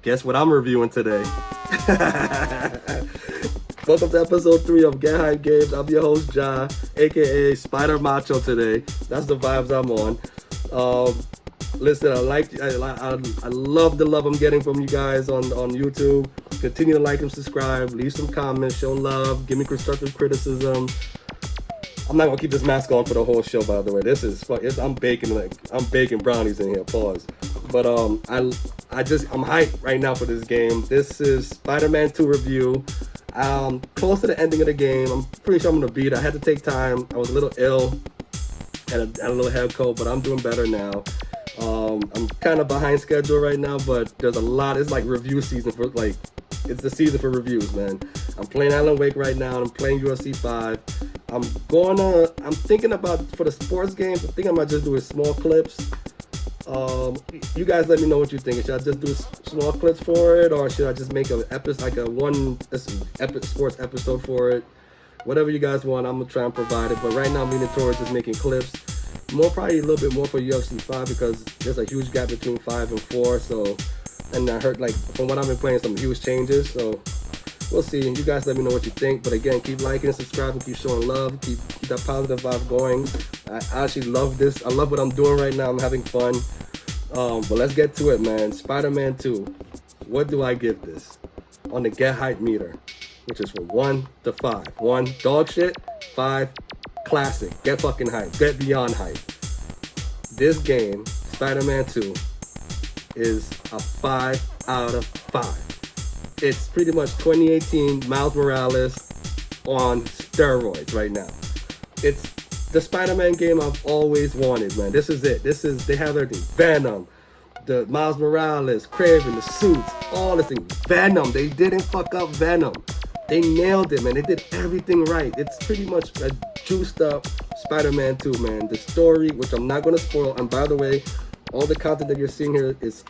Guess what I'm reviewing today? Welcome to episode 3 of Get Hype Games. I'm your host, Ja, aka Spider Macho today. That's the vibes I'm on. Listen, I love the love I'm getting from you guys on YouTube. Continue to like and subscribe, leave some comments, show love, give me constructive criticism. I'm not gonna keep this mask on for the whole show, by the way. I'm baking brownies in here. Pause. But I'm hyped right now for this game. This is Spider-Man 2 review. Close to the ending of the game. I'm pretty sure I'm gonna beat it. I had to take time. I was a little ill and a little head cold, but I'm doing better now. I'm kind of behind schedule right now, but there's a lot. It's like review season it's the season for reviews, man. I'm playing Alan Wake right now. And I'm playing UFC 5. I'm thinking about, for the sports games, I think I might just do small clips. You guys let me know what you think. Should I just do small clips for it, or should I just make an episode, like epic sports episode for it? Whatever you guys want, I'm gonna try and provide it. But right now I'm leaning towards just making clips. Probably a little bit more for UFC 5 because there's a huge gap between 5 and 4. So, and I heard, like, from what I've been playing, some huge changes. So we'll see. You guys let me know what you think. But again, keep liking, subscribing, keep showing love, keep that positive vibe going. I actually love this. I love what I'm doing right now. I'm having fun. But let's get to it, man. Spider-Man 2. What do I give this? On the Get Hype meter, which is from 1 to 5. 1, dog shit. 5, classic. Get fucking hype. Get beyond hype. This game, Spider-Man 2, is a 5 out of 5. It's pretty much 2018 Miles Morales on steroids right now. It's the Spider-Man game I've always wanted, man. This is it. They have everything. Venom, the Miles Morales, Kraven, the suits, all this thing. Venom. They didn't fuck up Venom. They nailed it, man. They did everything right. It's pretty much a juiced up Spider-Man 2, man. The story, which I'm not gonna spoil, and by the way, all the content that you're seeing here is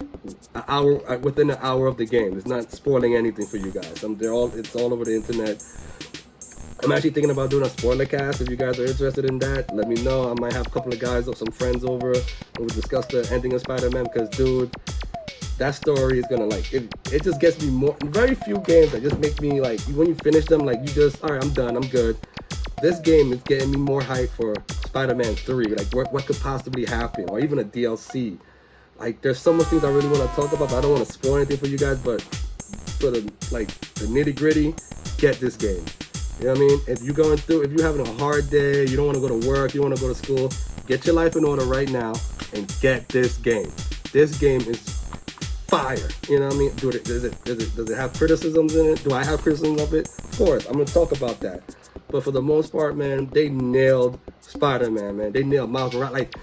within an hour of the game. It's not spoiling anything for you guys. It's all over the internet. I'm actually thinking about doing a spoiler cast. If you guys are interested in that, let me know. I might have a couple of guys or some friends over and we'll discuss the ending of Spider-Man, because, dude, that story is gonna, like, it just gets me more. Very few games that just make me, like, when you finish them, like, you just, all right, I'm done, I'm good. This game is getting me more hype for Spider-Man 3. Like, what could possibly happen, or even a DLC. Like, there's so much things I really want to talk about, but I don't want to spoil anything for you guys. But for the nitty gritty, get this game. You know what I mean? If you're having a hard day, you don't want to go to work, you want to go to school, get your life in order right now and get this game. This game is fire. You know what I mean? Does it have criticisms in it? Do I have criticisms of it? Of course, I'm gonna talk about that. But for the most part, man, they nailed Spider-Man, man. They nailed Miles Morales. Like,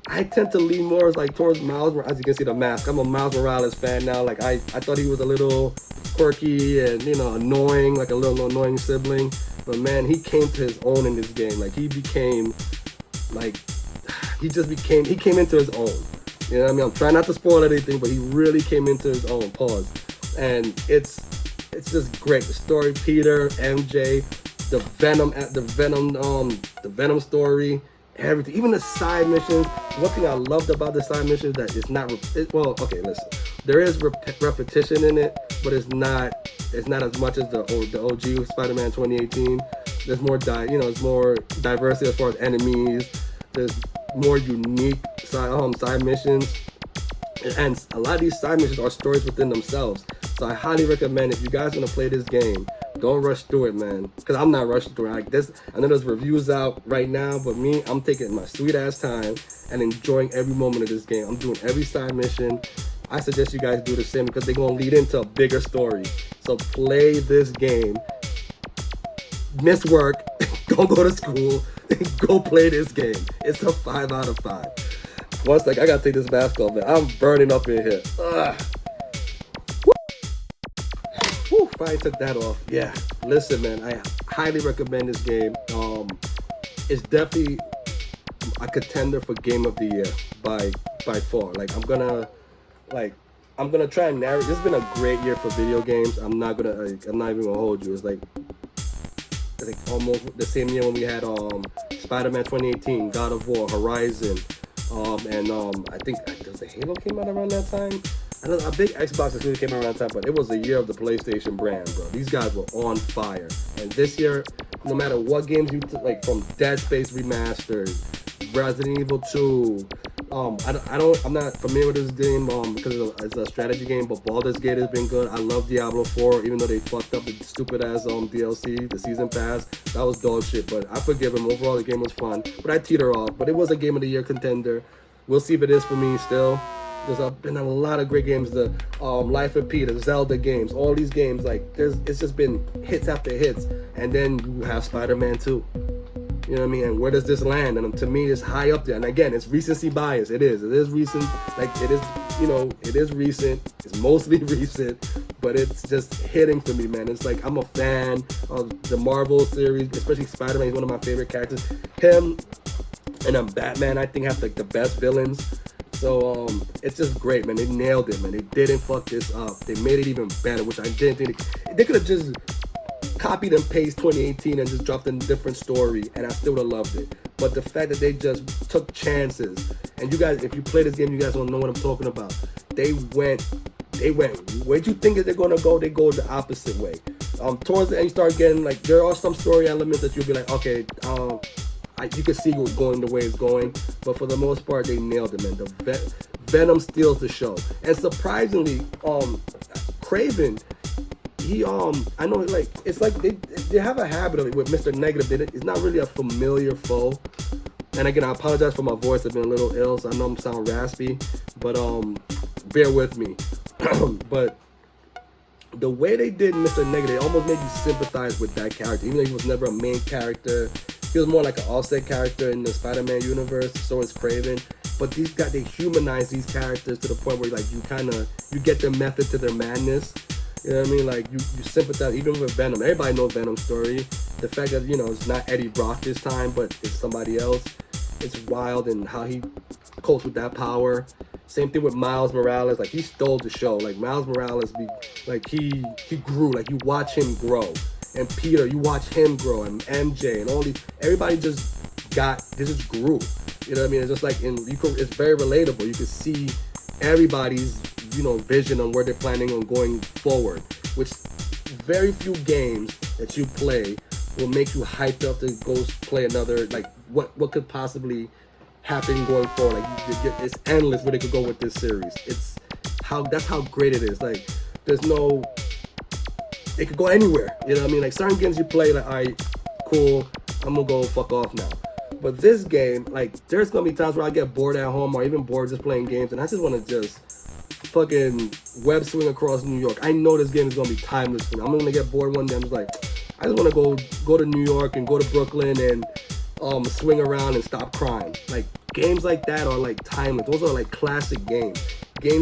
I tend to lean more towards Miles Morales. As you can see, the mask. I'm a Miles Morales fan now. Like, I thought he was a little quirky and, annoying, like a little annoying sibling. But man, he came to his own in this game. Like, he came into his own. You know what I mean? I'm trying not to spoil anything, but he really came into his own. Pause. And it's just great. The story, Peter, MJ, the Venom story, everything, even the side missions. One thing I loved about the side missions that it's not. Okay, listen. There is repetition in it, but it's not as much as the OG Spider-Man 2018. There's more it's more diversity as far as enemies. There's more unique side missions, and a lot of these side missions are stories within themselves. So I highly recommend, if you guys want to play this game, don't rush through it, man. Because I'm not rushing through it. Like this, I know there's reviews out right now, but me, I'm taking my sweet ass time and enjoying every moment of this game. I'm doing every side mission. I suggest you guys do the same because they're going to lead into a bigger story. So play this game. Miss work. Don't go to school. Go play this game. It's a 5 out of 5. One sec, I got to take this mask off, man. I'm burning up in here. Ugh. Whew, finally took that off. Yeah, listen, man, I highly recommend this game. It's definitely a contender for Game of the Year by far. I'm gonna try and narrate. This has been a great year for video games. I'm not even gonna hold you. It's like almost the same year when we had Spider-Man 2018, God of War, Horizon, and I think does the Halo came out around that time. I know a big Xbox exclusive came around time, but it was the year of the PlayStation brand, bro. These guys were on fire. And this year, no matter what games you like, from Dead Space Remastered, Resident Evil 2. I'm not familiar with this game because it's a strategy game, but Baldur's Gate has been good. I love Diablo 4, even though they fucked up the stupid ass DLC, the season pass. That was dog shit, but I forgive him. Overall, the game was fun, but I teeter off. But it was a Game of the Year contender. We'll see if it is for me still. There's been a lot of great games. The Life of P, the Zelda games, all these games. Like it's just been hits after hits, and then you have Spider-Man 2. You know what I mean? And where does this land? And to me, it's high up there. And again, it's recency bias. It is recent. Like it is, it is recent. It's mostly recent, but it's just hitting for me, man. It's like I'm a fan of the Marvel series, especially Spider-Man. He's one of my favorite characters. Him and Batman, I think, have like the best villains. So it's just great, man. They nailed it, man. They didn't fuck this up. They made it even better, which I didn't think they could have just copied and pasted 2018 and just dropped a different story, and I still would have loved it. But the fact that they just took chances, and you guys, if you play this game, you guys don't know what I'm talking about. They went. Where'd you think they're gonna go? They go the opposite way. Towards the end, you start getting like there are some story elements that you'll be like, okay, you can see what's going the way it's going, but for the most part, they nailed it, man. The Venom steals the show, and surprisingly, Craven. I know, like, it's like they have a habit of it with Mr. Negative. It's not really a familiar foe. And again, I apologize for my voice. I've been a little ill, so I know I'm sound raspy, but bear with me. But the way they did Mr. Negative, it almost made you sympathize with that character, even though he was never a main character. He was more like an offset character in the Spider-Man universe. So is Craven. But these guys, they humanize these characters to the point where like you get their method to their madness. You know what I mean? Like, you sympathize, even with Venom. Everybody knows Venom's story. The fact that, it's not Eddie Brock this time, but it's somebody else. It's wild, and how he copes with that power. Same thing with Miles Morales. Like, he stole the show. Like, Miles Morales, he grew. Like, you watch him grow. And Peter, you watch him grow. And MJ, and all these. Everybody they just grew. You know what I mean? It's just like, it's very relatable. You can see everybody's vision on where they're planning on going forward, which very few games that you play will make you hyped up to go play another, like what could possibly happen going forward. Like it's endless where they could go with this series. That's how great it is. Like it could go anywhere. You know what I mean? Like certain games you play, like, all right, cool, I'm gonna go fuck off now. But this game, like, there's gonna be times where I get bored at home or even bored just playing games, and I just want to just fucking web swing across New York. I know this game is gonna be timeless for me. I'm gonna get bored one day. I'm just like, I just want to go to New York and go to Brooklyn and swing around and stop crying. Like games like that are like timeless. Those are like classic games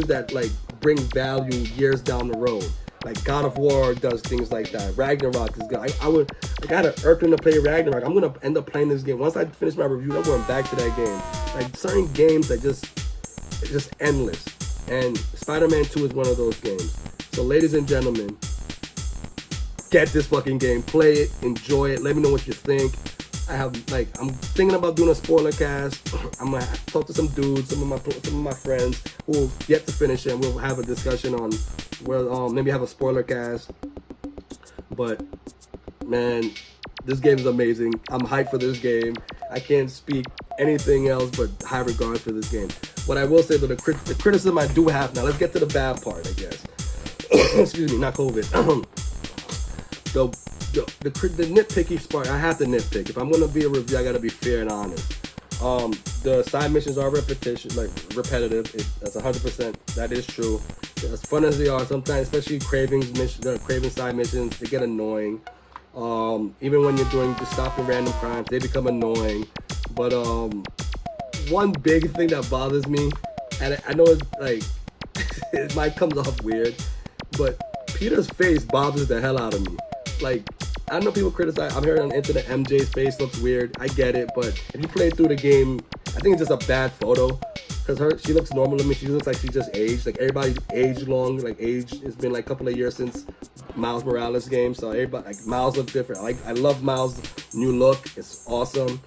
that like bring value years down the road. Like God of War does things like that. Ragnarok is good. I got an irking to play Ragnarok. I'm gonna end up playing this game once I finish my review. I'm going back to that game. Like certain games that it's just endless. And Spider-Man 2 is one of those games. So ladies and gentlemen, get this fucking game, play it, enjoy it, let me know what you think. I'm thinking about doing a spoiler cast. I'm gonna talk to some dudes, some of my friends who have yet to finish it, and we'll have a discussion on where maybe have a spoiler cast. But man, this game is amazing. I'm hyped for this game. I can't speak anything else but high regards for this game. What I will say, though, the criticism I do have now, let's get to the bad part, I guess. Excuse me, not COVID. the nitpicky part, I have to nitpick. If I'm going to be a review, I got to be fair and honest. The side missions are repetitive. That's 100%. That is true. As fun as they are, sometimes, especially Craven's side missions, they get annoying. Even when you're doing just stopping random crimes, they become annoying. But one big thing that bothers me, and I know it's like it might come off weird, but Peter's face bothers the hell out of me. Like, I know people criticize. I'm hearing on the internet MJ's face looks weird. I get it, but if you play through the game, I think it's just a bad photo. Because she looks normal to me. She looks like she just aged. Like everybody aged long. Like it's been like a couple of years since Miles Morales game. So everybody, like, Miles looks different. I love Miles' new look. It's awesome.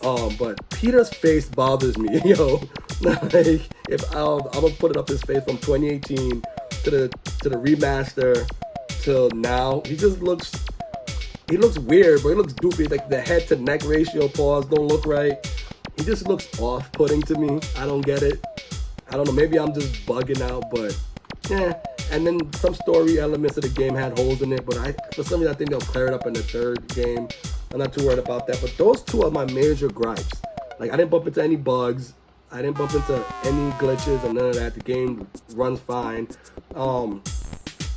But Peter's face bothers me. Yo, Like, if I'm gonna put it up his face from 2018 to the remaster till now, he looks weird, but he looks goofy. Like the head to neck ratio pause don't look right. He just looks off-putting to me. I don't get it. I don't know. Maybe I'm just bugging out, but yeah. And then some story elements of the game had holes in it, but for some reason I think they'll clear it up in the third game. I'm not too worried about that. But those two are my major gripes. Like, I didn't bump into any bugs. I didn't bump into any glitches or none of that. The game runs fine.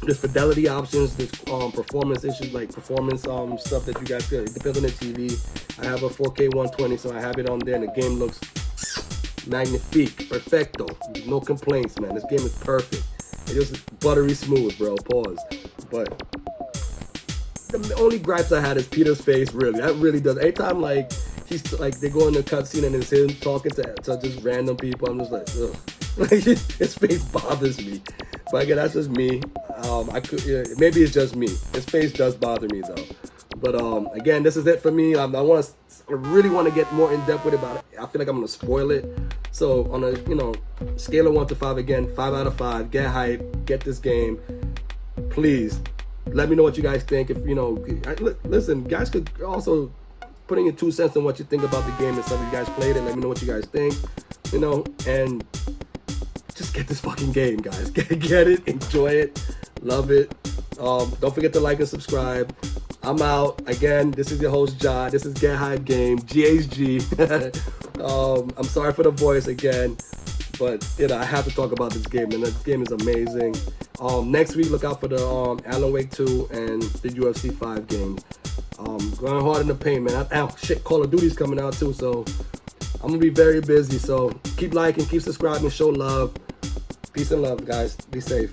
There's fidelity options, there's performance issues, like performance stuff that you guys get. It depends on the TV. I have a 4K 120, so I have it on there, and the game looks magnifique, perfecto. No complaints, man. This game is perfect. It is buttery smooth, bro. Pause. But the only gripes I had is Peter's face. Really, that really does. Every time like he's like they go in the cutscene and it's him talking to just random people, I'm just like, ugh. Like his face bothers me. But again, that's just me. Maybe it's just me. His face does bother me though. But again, this is it for me. I really want to get more in depth with it, but I feel like I'm gonna spoil it. So on a scale of 1 to 5, again, 5 out of 5. Get hype. Get this game. Please let me know what you guys think. If listen, guys could also put in your 2 cents on what you think about the game and stuff. If you guys played it, let me know what you guys think. And just get this fucking game, guys. Get it, enjoy it, love it. Don't forget to like and subscribe. I'm out. Again, this is your host, Ja. This is Get Hype Game, GHG. I'm sorry for the voice again, but I have to talk about this game, and this game is amazing. Next week, look out for the Alan Wake 2 and the UFC 5 games. Going hard in the paint, man. Call of Duty's coming out too, so I'm gonna be very busy. So keep liking, keep subscribing, show love. Peace and love, guys. Be safe.